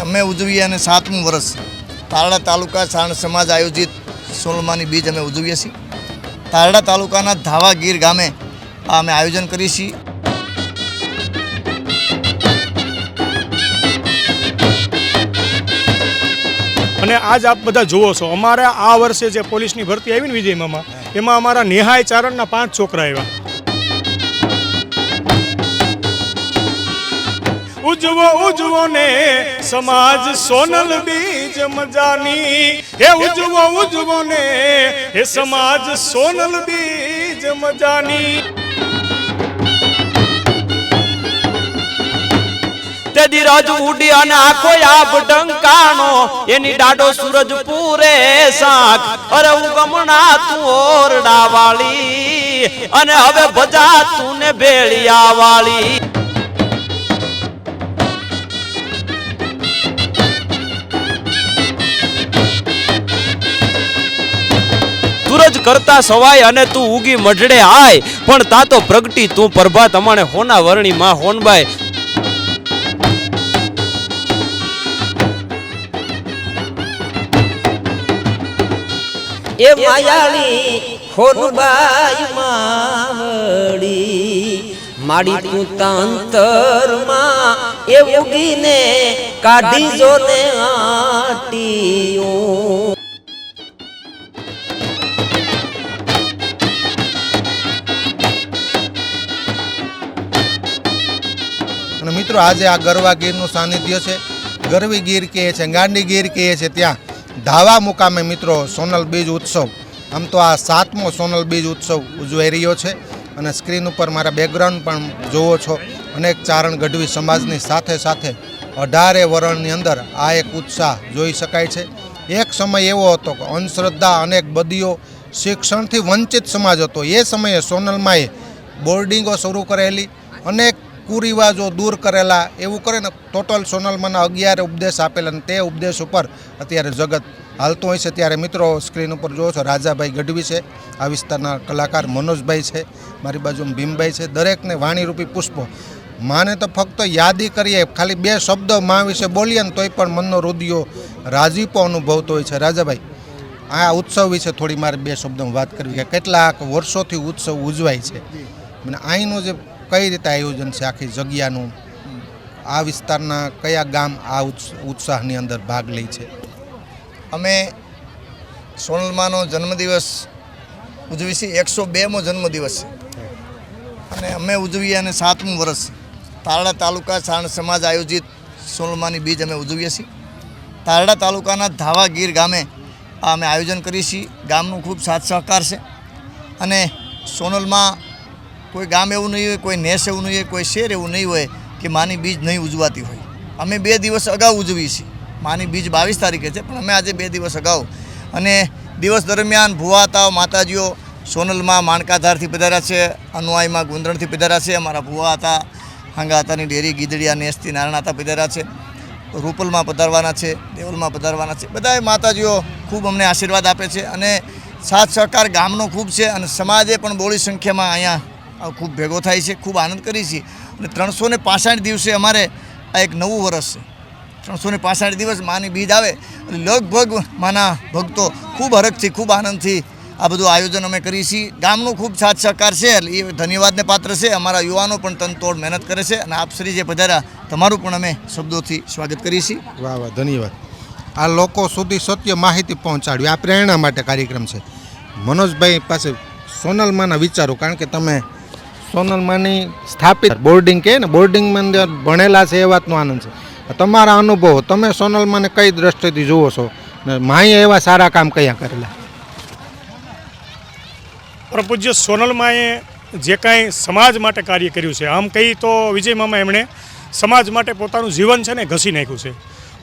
અમે ઉજવીએ અને 7મું વર્ષ તારડા તાલુકા સાણંદ સમાજ આયોજિત સોનલમાની બીજ અમે ઉજવીએ છીએ। તારડા તાલુકાના ધાવા ગીર ગામે અમે આયોજન કરીએ છીએ। અને આજ આપ બધા જુઓ છો, અમારા આ વર્ષે જે પોલીસની ભરતી આવી ને વિજય મામા, એમાં અમારા નિહાય ચારણના 5 છોકરા આવ્યા। ઉજવો ઉજવો ને સમાજ સોનલ બીજ મજાની, હે ઉજવો ઉજવો ને હે સમાજ સોનલ બીજ મજાની। તેદી રજ ઉડી અને આખો આપ ડંકાણો, એની ડાડો સૂરજ પૂરે સાખ, અરે ઉગમણા તું ઓરડા વાળી, અને હવે ભજા તું ને ભેળિયા વાળી। સૂરજ કરતા સવાય અને તું ઉગી મઢડે આય, પણ તા તો પ્રગટી તું પ્રભાત અમાણે હોના વર્ણી માં હોનબાઈ। એ માયાળી હોનબાઈ માવડી, માડી તું તાંતરમાં એ ઉગીને કાઢી જો ને આટીઓ। અને મિત્રો આજે આ ગરવા ગીરનું સાનિધ્ય છે। ગરવી ગીર કહે છે, ગાંડી ગીર કહે છે, ત્યાં ધાવા મુકામે મિત્રો સોનલ બીજ ઉત્સવ, આમ તો આ 7મો સોનલ બીજ ઉત્સવ ઉજવાઈ રહ્યો છે। અને સ્ક્રીન ઉપર મારા બેકગ્રાઉન્ડ પણ જુઓ છો, અનેક ચારણ ગઢવી સમાજની સાથે સાથે 18 વરણની અંદર આ એક ઉત્સાહ જોઈ શકાય છે। એક સમય એવો હતો કે અંધશ્રદ્ધા, અનેક બદીઓ, શિક્ષણથી વંચિત સમાજ હતો। એ સમયે સોનલમાએ બોર્ડિંગો શરૂ કરેલી, અનેક કુરિવાજો દૂર કરેલા, એવું કરીને ટોટલ સોનલમાના 11 ઉપદેશ આપેલા, અને તે ઉપદેશ ઉપર અત્યારે જગત હાલતું હોય છે। ત્યારે મિત્રો સ્ક્રીન ઉપર જુઓ છો, રાજાભાઈ ગઢવી છે, આ વિસ્તારના કલાકાર મનોજભાઈ છે, મારી બાજુમાં ભીમભાઈ છે। દરેકને વાણીરૂપી પુષ્પો, માને તો ફક્ત યાદી કરીએ, ખાલી 2 શબ્દ મા વિશે બોલીએ ને તોય પણ મનનો રુદિયો રાજીપો અનુભવતો હોય છે। રાજાભાઈ, આ ઉત્સવ વિશે થોડી મારે 2 શબ્દમાં વાત કરવી કે કેટલાક વર્ષોથી ઉત્સવ ઉજવાય છે, અને અહીંનું જે કઈ રીતે આયોજન છે આખી જગ્યાનું, આ વિસ્તારના કયા ગામ આ ઉત્સાહની અંદર ભાગ લે છે? અમે સોનલમાનો જન્મદિવસ ઉજવીએ છીએ, 102મો જન્મદિવસ છે, અને અમે ઉજવીએ અને 7મું વર્ષ તારડા તાલુકા સાણંદ સમાજ આયોજિત સોનલમાની બીજ અમે ઉજવીએ છીએ। તારડા તાલુકાના ધાવા ગીર ગામે અમે આયોજન કરીએ છીએ। ગામનું ખૂબ સાથ સહકાર છે, અને સોનલમાં કોઈ ગામ એવું નહીં હોય, કોઈ નેસ એવું નહીં હોય, કોઈ શહેર એવું નહીં હોય કે માની બીજ નહીં ઉજવાતી હોય। અમે 2 દિવસ અગાઉ ઉજવીએ છીએ। માની બીજ 22 તારીખે છે, પણ અમે આજે 2 દિવસ અગાઉ, અને દિવસ દરમિયાન ભુવાતાઓ માતાજીઓ સોનલમાં માણકાધારથી પધાર્યા છે, અનુઆઈમાં ગુંદરણથી પધાર્યા છે, અમારા ભુવા હતા, હાંગા હતાની ડેરી ગીદડિયા નેસથી નારાયણ હતા પધાર્યા છે, રૂપલમાં પધારવાના છે, દેવલમાં પધારવાના છે। બધાએ માતાજીઓ ખૂબ અમને આશીર્વાદ આપે છે, અને સાથ સહકાર ગામનો ખૂબ છે, અને સમાજે પણ બહોળી સંખ્યામાં અહીંયા ખૂબ ભેગો થાય છે, ખૂબ આનંદ કરી છે। અને 365 દિવસે અમારે આ એક નવું વર્ષ છે। 365 દિવસ માની બીજ આવે એટલે લગભગ માના ભક્તો ખૂબ હરખથી, ખૂબ આનંદથી આ બધું આયોજન અમે કરીએ છીએ। ગામનો ખૂબ સાથ સહકાર છે, એટલે એ ધન્યવાદને પાત્ર છે। અમારા યુવાનો પણ તનતોડ મહેનત કરે છે, અને આપ શ્રી જે પધાર્યા તમારું પણ અમે શબ્દોથી સ્વાગત કરીએ છીએ। વાહ વાહ, ધન્યવાદ। આ લોકો સુધી સત્ય માહિતી પહોંચાડવી આ પ્રેરણા માટે કાર્યક્રમ છે। મનોજભાઈ પાસે સોનલમાના વિચારો, કારણ કે તમે સોનલમાની સ્થાપિત બોર્ડિંગ કહે ને, બોર્ડિંગમાં અંદર ભણેલા છે, એ વાતનો આનંદ છે। તમારા અનુભવો, તમે સોનલમાને કઈ દ્રષ્ટિથી જુઓ છો, ને માએ એવા સારા કામ કયા કરેલા? પરમ પૂજ્ય સોનલમાએ જે કાંઈ સમાજ માટે કાર્ય કર્યું છે, આમ કહી તો વિજય મામા એમણે સમાજ માટે પોતાનું જીવન છે ને ઘસી નાખ્યું છે।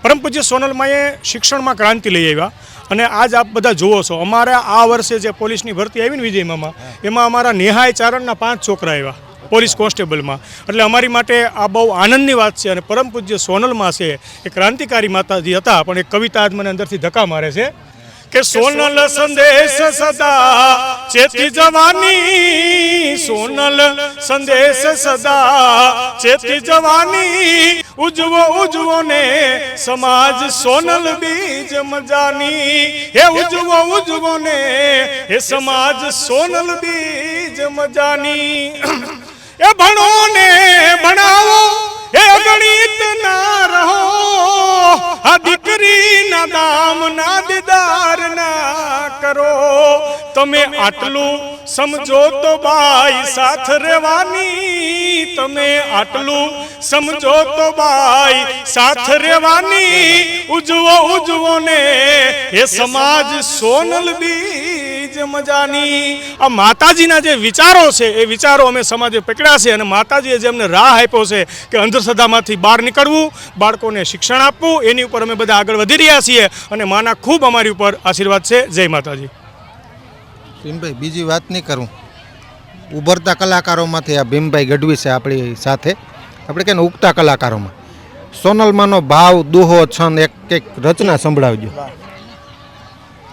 પરમ પૂજ્ય સોનલમાએ શિક્ષણમાં ક્રાંતિ લઈ આવ્યા, અને આજ આપ બધા જુઓ છો, અમારા આ વર્ષે જે પોલીસની ભરતી આવી ને વિજય મામા, એમાં અમારા નિહાય ચારણના 5 છોકરા આવ્યા પોલીસ કોન્સ્ટેબલમાં। એટલે અમારી માટે આ બહુ આનંદની વાત છે। અને પરમ પૂજ્ય સોનલમાં છે એ ક્રાંતિકારી માતાજી હતા, પણ એક કવિતા આજ મને અંદરથી ધક્કા મારે છે કે સોનલ સંદેશ સદા ચેતી જવાની, સોનલ સંદેશ સદા ચેતી જવાની, ઉજવો ઉજવો ને સમાજ સોનલ બીજ મજાની, હે ઉજવો ઉજવો ને એ સમાજ સોનલ બીજ મજાની. એ ભણો ને ભણાવો એ અગણિત ના રહો, આ દીકરીના દામ ના દીદાર ના કરો. તમે આટલું સમજો તો બાઈ સાથ રહેવાની, તમે આટલું સમજો તો બાઈ સાથ રહેવાની. ઉજવો ઉજવો ને એ સમાજ સોનલ બીજ મજાની. આ માતાજીના જે વિચારો છે એ વિચારો અમે સમાજે પકડ્યા છે અને માતાજીએ જે અમને રાહ આપ્યો છે કે અંધશ્રદ્ધામાંથી બહાર નીકળવું, બાળકોને શિક્ષણ આપવું, એની ઉપર અમે બધા આગળ વધી રહ્યા છીએ અને માના ખૂબ અમારી ઉપર આશીર્વાદ છે. જય માતાજી. ભીમભાઈ, બીજી વાત નહીં કરું, ઉભરતા કલાકારોમાંથી આ ભીમભાઈ ગઢવી છે આપણી સાથે. આપણે કે ઉગતા કલાકારોમાં સોનલમાંનો ભાવ, દુહો, છંદ એક રચના સંભળાવજો.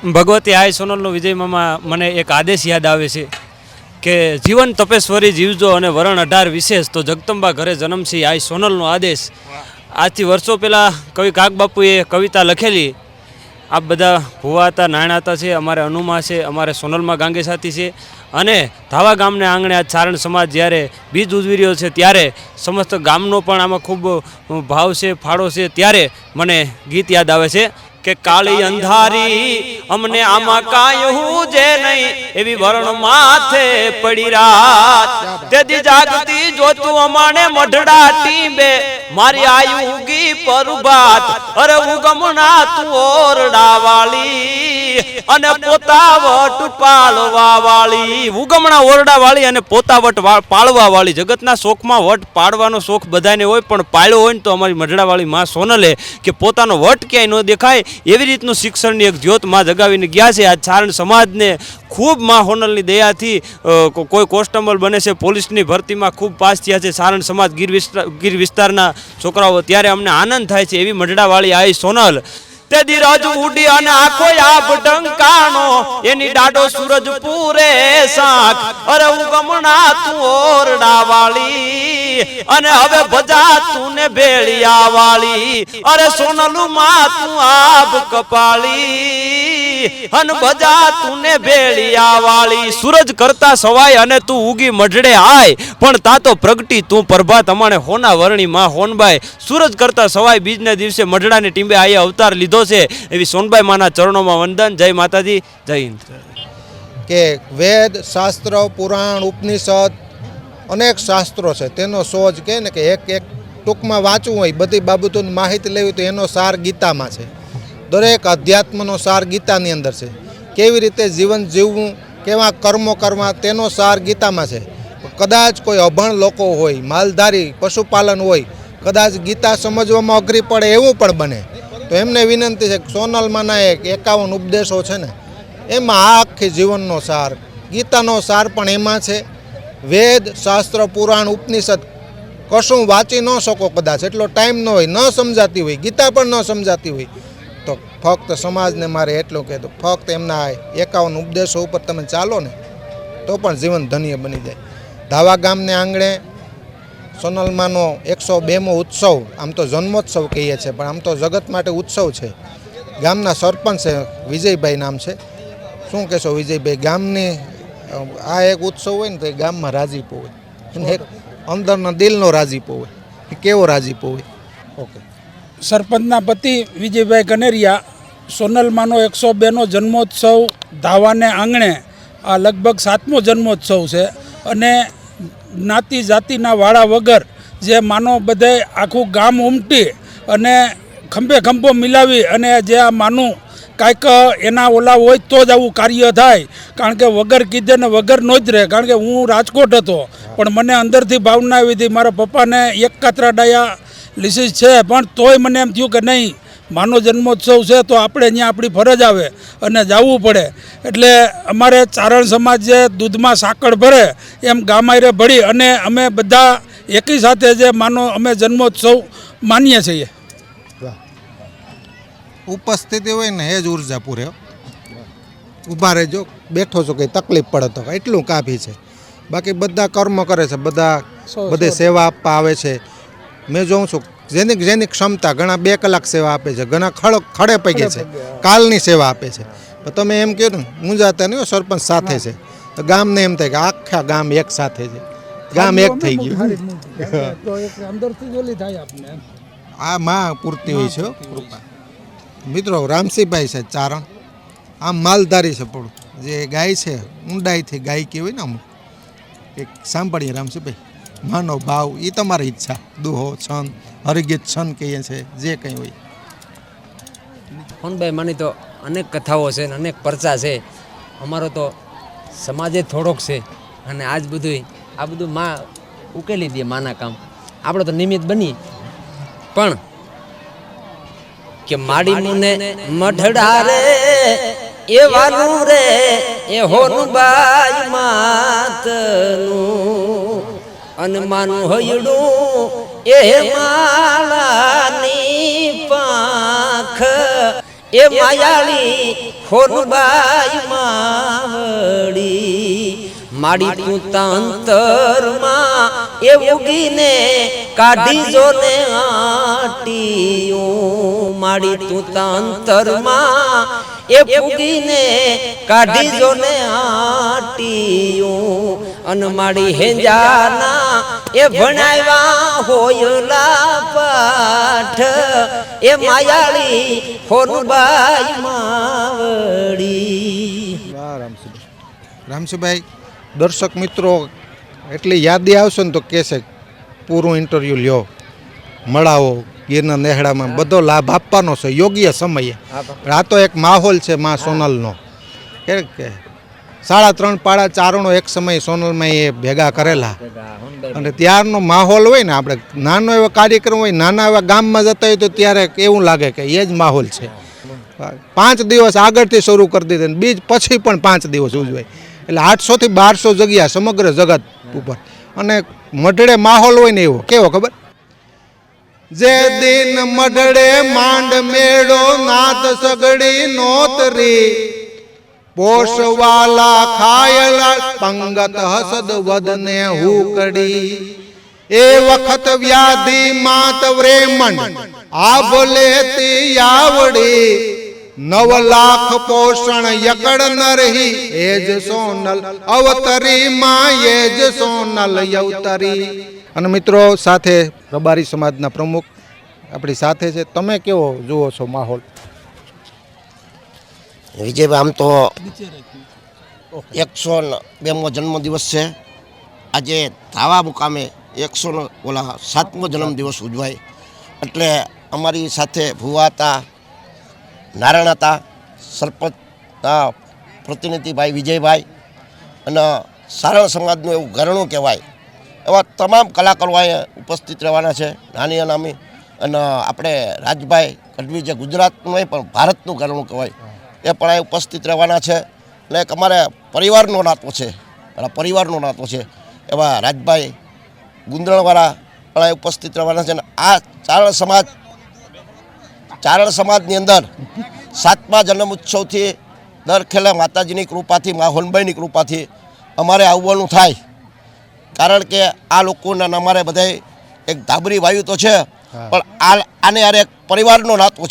ભગવતી આય સોનલનો વિજય મામા મને એક આદેશ યાદ આવે છે કે જીવન તપેશ્વરી જીવજો અને વરણ 18 વિશેષ, તો જગદંબા ઘરે જન્મસી આય સોનલનો આદેશ. આજથી વર્ષો પહેલાં કવિ કાગબાપુએ કવિતા લખેલી. આપ બધા ભુવાતા નાણાતા છે, અમારે અનુમા છે, અમારે સોનલમાં ગાંગે સાથી છે અને ધાવા ગામને આંગણે આ ચારણ સમાજ જ્યારે બીજ ઉજવી રહ્યો છે ત્યારે સમસ્ત ગામનો પણ આમાં ખૂબ ભાવ છે, ફાળો છે. ત્યારે મને ગીત યાદ આવે છે કે કાળી અંધારી અમને આમાં કાયું જે નહીં, એવી વરણ માથે પડી રાત. તેથી જાગતી જોતું અમાને મઢડા ટીંબે, મારી આયુ ઉગી પરભાત. અરે ઉગમણા તું ઓરડા વાળી અને પોતાવટ પાળવા વાળી. ઉગમણા ઓરડા વાળી અને પોતાવટ પાળવા વાળી. જગતના શોખમાં વટ પાડવાનો શોખ બધાને હોય, પણ પાળ્યો હોય ને તો અમારી મઢડાવાળી માં સોનલે કે પોતાનો વટ ક્યાંય ન દેખાય એવી રીતનું શિક્ષણની એક જ્યોત માં જગાવીને ગયા છે. આ ચારણ સમાજને ખૂબ માં સોનલની દયાથી કોઈ કોન્સ્ટેબલ બને છે, પોલીસની ભરતીમાં ખૂબ પાસ થયા છે ચારણ સમાજ ગીર વિસ્તારના છોકરાઓ. ત્યારે અમને આનંદ થાય છે. એવી મઢડાવાળી આઈ સોનલ તે ધીરજ ઉડી અને આખો આપ ડંકાણો, એની દાડો સૂરજ પૂરે સાક. અરે ઉગમણા તું ઓરડા વાળી અને હવે ભજા તું ને ભેળિયા વાળી. અરે સોનલું માં તું આબ કપાળી અને ભજા તું ને ભેળિયા વાળી. સૂરજ કરતા સવાય અને તું ઉગી મઢડે આય, પણ તા તો પ્રગટી તું પ્રભાત. અમાણે હોના વર્ણી માં હોનબાઈ સૂરજ કરતા સવાય બીજના દિવસે મઢડાની ટીંબે આયા અવતાર લીધો છે. એવી સોનબાઈ માના ચરણોમાં વંદન. જય માતાજી, જય હિન્દ. કે વેદ, શાસ્ત્ર, પુરાણ, ઉપનિષદ અનેક શાસ્ત્રો છે, તેનો સોજ કહે ને કે એક ટૂંકમાં વાંચવું હોય, બધી બાબતોની માહિતી લેવી તો એનો સાર ગીતામાં છે. દરેક અધ્યાત્મનો સાર ગીતાની અંદર છે. કેવી રીતે જીવન જીવવું, કેવા કર્મો કરવા, તેનો સાર ગીતામાં છે. કદાચ કોઈ અભણ લોકો હોય, માલધારી, પશુપાલન હોય, કદાચ ગીતા સમજવામાં અઘરી પડે એવું પણ બને, તો એમને વિનંતી છે કે સોનલમાંના 51 ઉપદેશો છે ને, એમાં આખી જીવનનો સાર, ગીતાનો સાર પણ એમાં છે. વેદ, શાસ્ત્ર, પુરાણ, ઉપનિષદ કશું વાંચી ન શકો કદાચ, એટલો ટાઈમ ન હોય, ન સમજાતી હોય, ગીતા પણ ન સમજાતી હોય, તો ફક્ત સમાજને મારે એટલું કહેતું, ફક્ત એમના 51 ઉપદેશો ઉપર તમે ચાલો ને તો પણ જીવન ધન્ય બની જાય. ધાવા ગામને આંગણે સોનલમાંનો 102મો ઉત્સવ, આમ તો જન્મોત્સવ કહીએ છીએ પણ આમ તો જગત માટે ઉત્સવ છે. ગામના સરપંચ છે, વિજયભાઈ નામ છે. શું કહેશો વિજયભાઈ, ગામની આ એક ઉત્સવ હોય ને તો એ ગામમાં રાજીપો હોય, એક અંદરના દિલનો રાજીપો હોય. કેવો રાજીપો હોય? ઓકે. સરપંચના પતિ વિજયભાઈ કનેરિયા, સોનલમાંનો 102નો જન્મોત્સવ ધાવાને આંગણે આ લગભગ 7મો જન્મોત્સવ છે. અને જ્ઞાતિ જાતિના વાળા વગર જે માનો બધે આખું ગામ ઉમટી અને ખંભે ખંભો મિલાવી અને જે આ માનું કાંઈક એના ઓલા હોય તો જ આવું કાર્ય થાય. કારણ કે વગર કીધે ને વગર નો જ રહે. કારણ કે હું રાજકોટ હતો પણ મને અંદરથી ભાવના આવી હતી, મારા પપ્પાને એક કાતરા ડાયા લીસીસ છે, પણ તોય મને એમ થયું કે નહીં, માનો જન્મોત્સવ છે તો આપણે અહીંયા આપણી ફરજ આવે અને જવું પડે. એટલે અમારે ચારણ સમાજ જે દૂધમાં સાકળ ભરે એમ ગામાયરે ભળી અને અમે બધા એકી સાથે જે માનો અમે જન્મોત્સવ માનીએ છીએ. ઉપસ્થિતિ હોય ને એ જ ઉર્જા પૂરે. ઊભા રહેજો, બેઠો છો કંઈ તકલીફ પડે તો એટલું કાફી છે. બાકી બધા કર્મ કરે છે, બધા બધે સેવા આપવા આવે છે. મેં જોઉં છું જેની ક્ષમતા ઘણા 2 કલાક સેવા આપે છે, ઘણા ખડે પગે છે, કાલની સેવા આપે છે. પણ તમે એમ કહો ને મૂંઝાતા નહીં, સરપંચ સાથે છે તો ગામને એમ થાય કે આખા ગામ એક સાથે છે, ગામ એક થઈ ગયું. તો એક અંદરથી જ ઓલી થાય આપને એમ. આ માં પૂરતી હોય છે હો, કૃપા. મિત્રો રામસિંહભાઈ છે ચારણ, આમ માલધારી છે, પણ જે ગાય છે ઊંડાઈથી ગાય કહેવાય ને અમુક એક સાંભળીએ રામસિંહભાઈ. માનો ભાવ એ તમારી ઈચ્છા, દુહો છંદ હરિગીત છંદ કહીએ છે, જે કંઈ હોય. ભાઈ માની તો અનેક કથાઓ છે ને અનેક પરચા છે. અમારો તો સમાજે થોડોક છે અને આ બધું માં ઉકેલી દે માના કામ. આપણે તો નિમિત્ત બની પણ કે માડી મુને મઢડા રે એવાનું રે એ હોનું બાઈ માતનું અને માનું હયડું એ માળાની પાંખ એ માયાળી હોનબાઈ માવડી માડી પૂતા અંતરમાં એ ઉગીને કાઢી જો ને આટીઓ માડી પૂતા અંતરમાં એ ઉગીને કાઢી જો ને આટીઓ અન માડી હેંજાના એ ભણાવ્યા હોયલા પાઠ એ માયાળી હોનબાઈ માવડી. રામસિંહભાઈ, દર્શક મિત્રો એટલી યાદી આવશે ને તો કહેશે પૂરું ઇન્ટરવ્યૂ લ્યો, મળાવો, ગીરના નેહડામાં બધો લાભ આપવાનો છે યોગ્ય સમયે. આ તો એક માહોલ છે માં સોનલનો કે 3.5 પાડા ચારણો એક સમયે સોનલમાં એ ભેગા કરેલા અને ત્યારનો માહોલ હોય ને, આપણે નાનો એવો કાર્યક્રમ હોય, નાના એવા ગામમાં જતા હોય તો ત્યારે એવું લાગે કે એ જ માહોલ છે. 5 દિવસ આગળથી શરૂ કરી દીધે ને બીજ પછી પણ 5 દિવસ ઉજવાય, એટલે 800 થી 1200 જગ્યા સમગ્ર જગત ઉપર. અને મઢડે માહોલ હોય ને એવો કેવો ખબર, જે દિન મઢડે માંડ મેળો નાથ સગડી નોતરી પોષવાલા ખાયલા પંગત હસદ વદને હુકડી એ વખત વ્યાધિ માત વ્રેમણ આ બોલે તી આવડી 9 લાખ પોષણ યકડ ન રહી એ જ સોનલ અવતરી માં એ જ સોનલ યવતરી. અને મિત્રો સાથે રબારી સમાજના પ્રમુખ આપણી સાથે છે. તમે કેવો જુઓ છો માહોલ? વિજયભાઈ, આમ તો 102મો જન્મદિવસ છે આજે. ધાવા મુકામે 107મો જન્મદિવસ ઉજવાય એટલે અમારી સાથે ભુવા હતા, નારાયણ હતા, સરપંચ પ્રતિનિધિભાઈ વિજયભાઈ અને સારણ સમાજનું એવું ઘરણું કહેવાય એવા તમામ કલાકારો અહીંયા ઉપસ્થિત રહેવાના છે, નાની અનામી. અને આપણે રાજભાઈ ગઢવી જે ગુજરાતનું નહીં પણ ભારતનું ઘરણું કહેવાય એ પણ અહીં ઉપસ્થિત રહેવાના છે. અને એક અમારે પરિવારનો નાતો છે, પરિવારનો નાતો છે એવા રાજભાઈ ગુંદરણવાળા પણ અહીં ઉપસ્થિત રહેવાના છે. અને આ ચારણ સમાજની અંદર 7મા જન્મ ઉત્સવથી દર ખેલે માતાજીની કૃપાથી, મા હોનબાઈની કૃપાથી અમારે આવવાનું થાય. કારણ કે આ લોકોના અમારે બધાય એક ધાબરી વાયુ તો છે પણ આને યાર એક પરિવારનો નાતો છે.